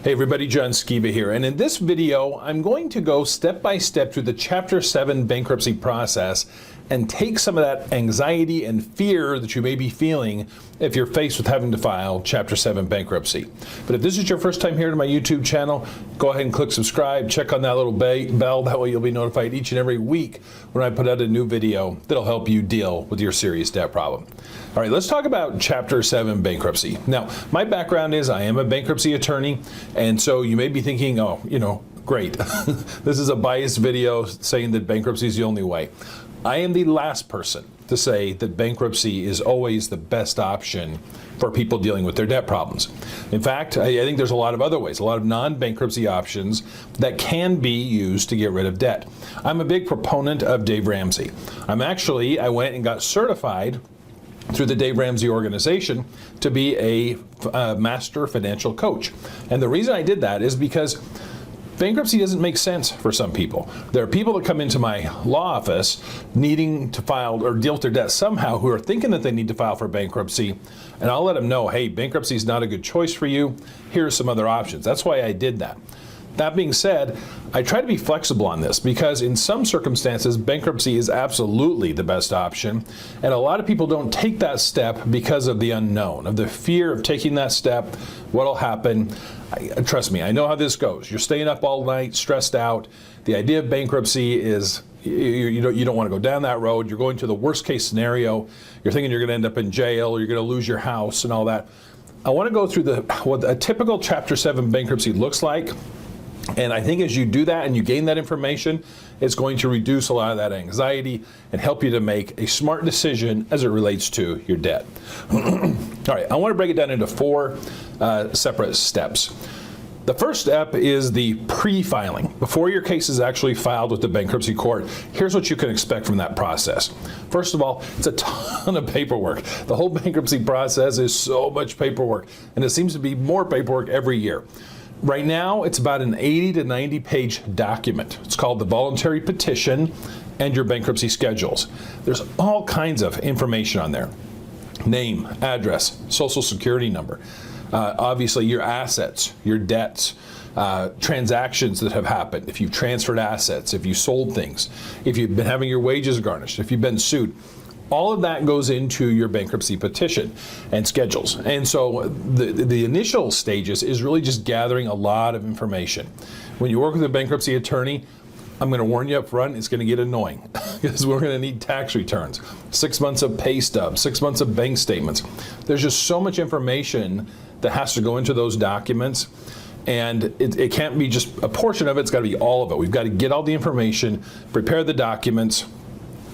Hey everybody, John Skiba here, and in this video I'm going to go step by step through the Chapter 7 bankruptcy process and take some of that anxiety and fear that you may be feeling if you're faced with having to file Chapter 7 bankruptcy. But if this is your first time here to my YouTube channel, go ahead and click subscribe, check on that little bell, that way you'll be notified each and every week when I put out a new video that'll help you deal with your serious debt problem. All right, let's talk about Chapter 7 bankruptcy. Now, my background is I am a bankruptcy attorney, and so you may be thinking, oh, great. This is a biased video saying that bankruptcy is the only way. I am the last person to say that bankruptcy is always the best option for people dealing with their debt problems. In fact, I think there's a lot of other ways, a lot of non-bankruptcy options that can be used to get rid of debt. I'm a big proponent of Dave Ramsey. I went and got certified through the Dave Ramsey organization to be a master financial coach. And the reason I did that is because bankruptcy doesn't make sense for some people. There are people that come into my law office needing to file or deal with their debt somehow who are thinking that they need to file for bankruptcy, and I'll let them know, hey, bankruptcy is not a good choice for you. Here are some other options. That's why I did that. That being said, I try to be flexible on this because in some circumstances, bankruptcy is absolutely the best option. And a lot of people don't take that step because of the unknown, of the fear of taking that step, what'll happen. Trust me, I know how this goes. You're staying up all night, stressed out. The idea of bankruptcy is you don't want to go down that road. You're going to the worst case scenario. You're thinking you're going to end up in jail or you're going to lose your house and all that. I want to go through what a typical Chapter 7 bankruptcy looks like. And I think as you do that and you gain that information, it's going to reduce a lot of that anxiety and help you to make a smart decision as it relates to your debt. All right, I want to break it down into four separate steps. The first step is the pre-filing. Before your case is actually filed with the bankruptcy court, here's what you can expect from that process. First of all, it's a ton of paperwork. The whole bankruptcy process is so much paperwork, and it seems to be more paperwork every year. Right now, it's about an 80 to 90 page document. It's called the voluntary petition and your bankruptcy schedules. There's all kinds of information on there. Name, address, social security number, obviously your assets, your debts, transactions that have happened, if you've transferred assets, if you sold things, if you've been having your wages garnished, if you've been sued. All of that goes into your bankruptcy petition and schedules. And so the initial stages is really just gathering a lot of information. When you work with a bankruptcy attorney, I'm going to warn you up front, it's going to get annoying because we're going to need tax returns, 6 months of pay stubs, 6 months of bank statements. There's just so much information that has to go into those documents. And it can't be just a portion of it, it's got to be all of it. We've got to get all the information, prepare the documents,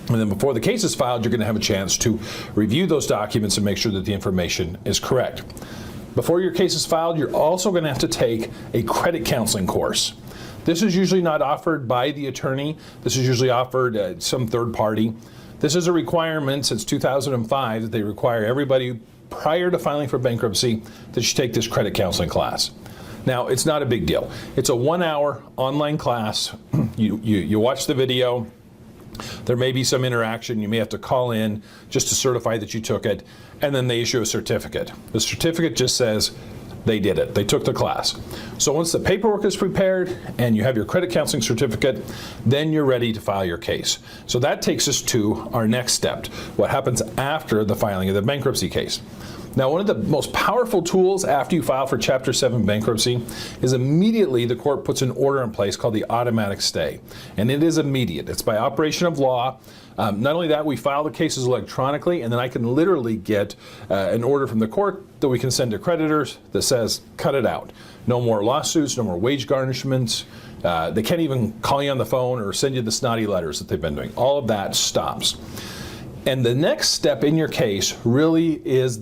and then before the case is filed, you're going to have a chance to review those documents and make sure that the information is correct. Before your case is filed, you're also going to have to take a credit counseling course. This is usually not offered by the attorney. This is usually offered at some third party. This is a requirement since 2005 that they require everybody prior to filing for bankruptcy that you take this credit counseling class. Now, it's not a big deal. It's a 1-hour online class. You watch the video. There may be some interaction. You may have to call in just to certify that you took it, and then they issue a certificate. The certificate just says they did it. They took the class. So once the paperwork is prepared and you have your credit counseling certificate, then you're ready to file your case. So that takes us to our next step, what happens after the filing of the bankruptcy case. Now, one of the most powerful tools after you file for Chapter 7 bankruptcy is immediately the court puts an order in place called the automatic stay. And it is immediate. It's by operation of law. Not only that, we file the cases electronically, and then I can literally get an order from the court that we can send to creditors that says, cut it out. No more lawsuits, no more wage garnishments. They can't even call you on the phone or send you the snotty letters that they've been doing. All of that stops. And the next step in your case really is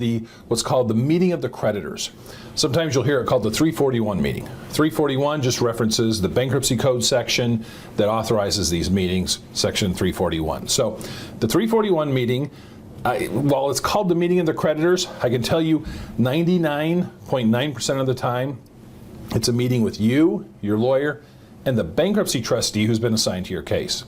what's called the meeting of the creditors. Sometimes you'll hear it called the 341 meeting. 341 just references the bankruptcy code section that authorizes these meetings, section 341. So the 341 meeting, while it's called the meeting of the creditors, I can tell you 99.9% of the time, it's a meeting with you, your lawyer, and the bankruptcy trustee who's been assigned to your case.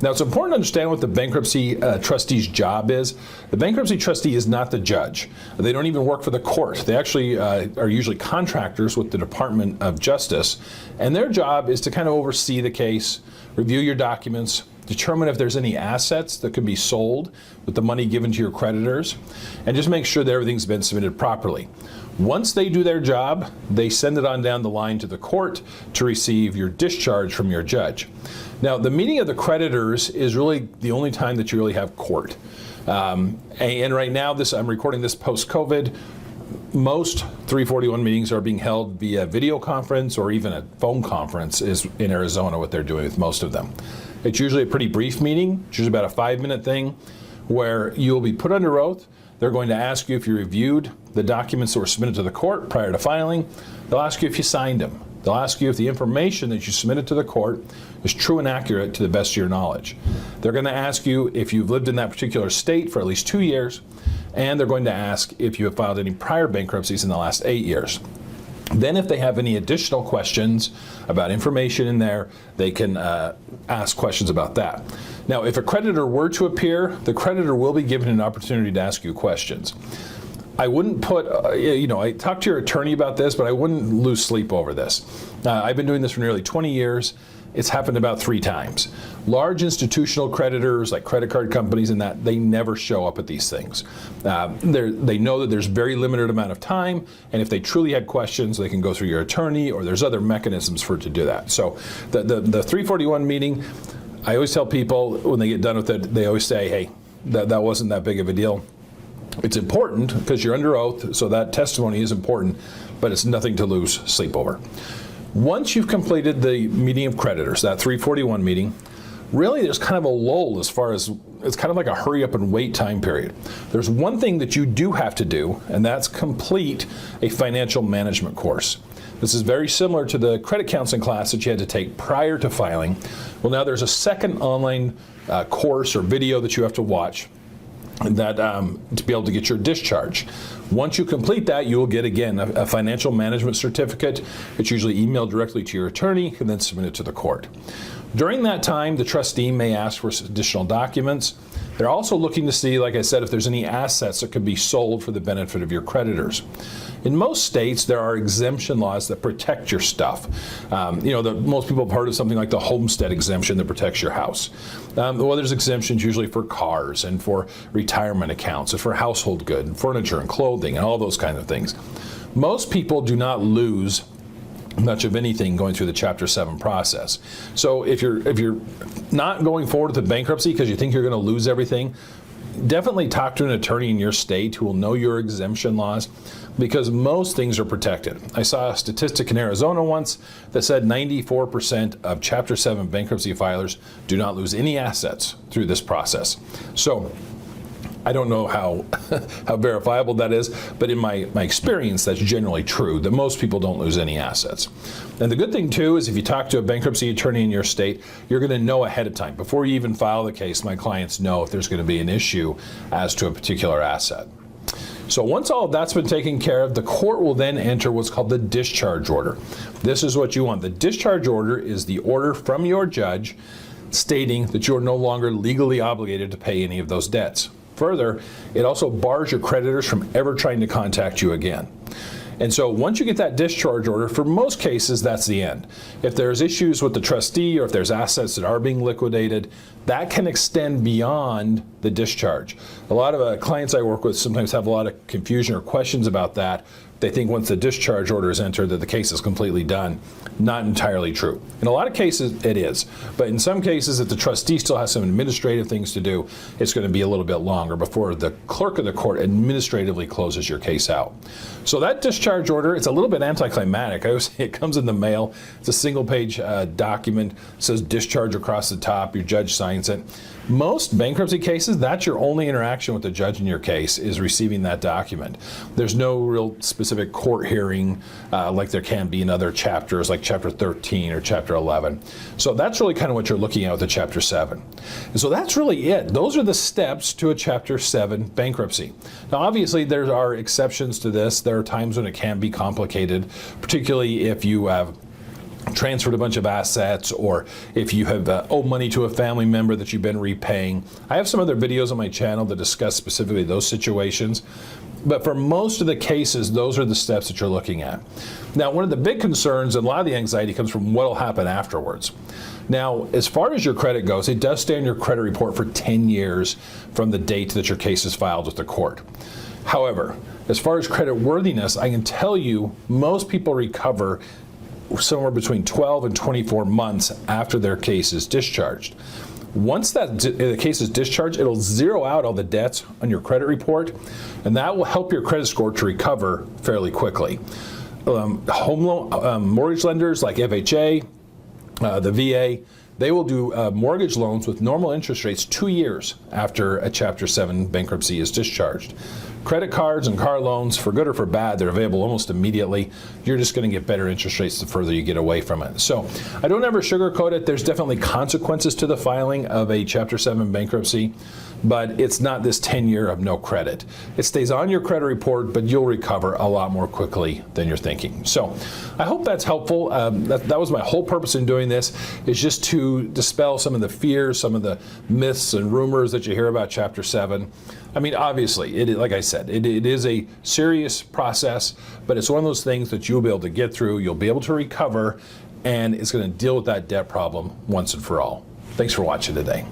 Now, it's important to understand what the bankruptcy trustee's job is. The bankruptcy trustee is not the judge. They don't even work for the court. They actually are usually contractors with the Department of Justice, and their job is to kind of oversee the case, review your documents, determine if there's any assets that can be sold with the money given to your creditors, and just make sure that everything's been submitted properly. Once they do their job, they send it on down the line to the court to receive your discharge from your judge. Now, the meeting of the creditors is really the only time that you really have court. And right now, I'm recording this post-COVID. Most 341 meetings are being held via video conference or even a phone conference is in Arizona what they're doing with most of them. It's usually a pretty brief meeting, it's usually about a 5-minute thing where you'll be put under oath. They're going to ask you if you reviewed the documents that were submitted to the court prior to filing. They'll ask you if you signed them. They'll ask you if the information that you submitted to the court is true and accurate to the best of your knowledge. They're going to ask you if you've lived in that particular state for at least 2 years, and they're going to ask if you have filed any prior bankruptcies in the last 8 years. Then if they have any additional questions about information in there, they can ask questions about that. Now, if a creditor were to appear, the creditor will be given an opportunity to ask you questions. I wouldn't put, I talked to your attorney about this, but I wouldn't lose sleep over this. I've been doing this for nearly 20 years. It's happened about 3 times. Large institutional creditors like credit card companies and that, they never show up at these things. They know that there's very limited amount of time, and if they truly had questions, they can go through your attorney, or there's other mechanisms for it to do that. So the 341 meeting, I always tell people when they get done with it, they always say, hey, that wasn't that big of a deal. It's important because you're under oath, so that testimony is important, but it's nothing to lose sleep over. Once you've completed the meeting of creditors, that 341 meeting, really there's kind of a lull as far as, it's kind of like a hurry up and wait time period. There's one thing that you do have to do, and that's complete a financial management course. This is very similar to the credit counseling class that you had to take prior to filing. Well, now there's a second online course or video that you have to watch that to be able to get your discharge. Once you complete that, you will get, again, a financial management certificate. It's usually emailed directly to your attorney and then submitted to the court. During that time, the trustee may ask for additional documents. They're also looking to see, like I said, if there's any assets that could be sold for the benefit of your creditors. In most states, there are exemption laws that protect your stuff. Most people have heard of something like the homestead exemption that protects your house. Well, there's exemptions usually for cars and for retirement accounts and for household goods, and furniture and clothing and all those kinds of things. Most people do not lose much of anything going through the Chapter 7 process. So if you're not going forward with the bankruptcy because you think you're going to lose everything, definitely talk to an attorney in your state who will know your exemption laws, because most things are protected. I saw a statistic in Arizona once that said 94% of Chapter 7 bankruptcy filers do not lose any assets through this process. So I don't know how verifiable that is, but in my experience, that's generally true, that most people don't lose any assets. And the good thing, too, is if you talk to a bankruptcy attorney in your state, you're going to know ahead of time. Before you even file the case, my clients know if there's going to be an issue as to a particular asset. So once all of that's been taken care of, the court will then enter what's called the discharge order. This is what you want. The discharge order is the order from your judge stating that you're no longer legally obligated to pay any of those debts. Further, it also bars your creditors from ever trying to contact you again. And so once you get that discharge order, for most cases, that's the end. If there's issues with the trustee or if there's assets that are being liquidated, that can extend beyond the discharge. A lot of clients I work with sometimes have a lot of confusion or questions about that. They think once the discharge order is entered that the case is completely done. Not entirely true. In a lot of cases, it is. But in some cases, if the trustee still has some administrative things to do, it's going to be a little bit longer before the clerk of the court administratively closes your case out. So that discharge order, it's a little bit anticlimactic. I always say it comes in the mail. It's a single-page document. It says discharge across the top. Your judge signs it. Most bankruptcy cases, that's your only interaction with the judge in your case, is receiving that document. There's no real specific court hearing like there can be in other chapters, like Chapter 13 or Chapter 11. So that's really kind of what you're looking at with the Chapter 7. And so that's really it. Those are the steps to a Chapter 7 bankruptcy. Now, obviously, there are exceptions to this. There are times when it can be complicated, particularly if you have transferred a bunch of assets, or if you have owed money to a family member that you've been repaying. I have some other videos on my channel that discuss specifically those situations. But for most of the cases, those are the steps that you're looking at. Now, one of the big concerns and a lot of the anxiety comes from what will happen afterwards. Now, as far as your credit goes, it does stay on your credit report for 10 years from the date that your case is filed with the court. However, as far as credit worthiness, I can tell you most people recover somewhere between 12 and 24 months after their case is discharged. Once the case is discharged, it'll zero out all the debts on your credit report, and that will help your credit score to recover fairly quickly. Home loan mortgage lenders like FHA, the VA, they will do mortgage loans with normal interest rates 2 years after a Chapter 7 bankruptcy is discharged. Credit cards and car loans, for good or for bad, they're available almost immediately. You're just going to get better interest rates the further you get away from it. So I don't ever sugarcoat it. There's definitely consequences to the filing of a Chapter 7 bankruptcy, but it's not this 10-year of no credit. It stays on your credit report, but you'll recover a lot more quickly than you're thinking. So I hope that's helpful. That was my whole purpose in doing this, is just to dispel some of the fears, some of the myths and rumors that you hear about Chapter 7. I mean, obviously, like I said, it is a serious process, but it's one of those things that you'll be able to get through, you'll be able to recover, and it's going to deal with that debt problem once and for all. Thanks for watching today.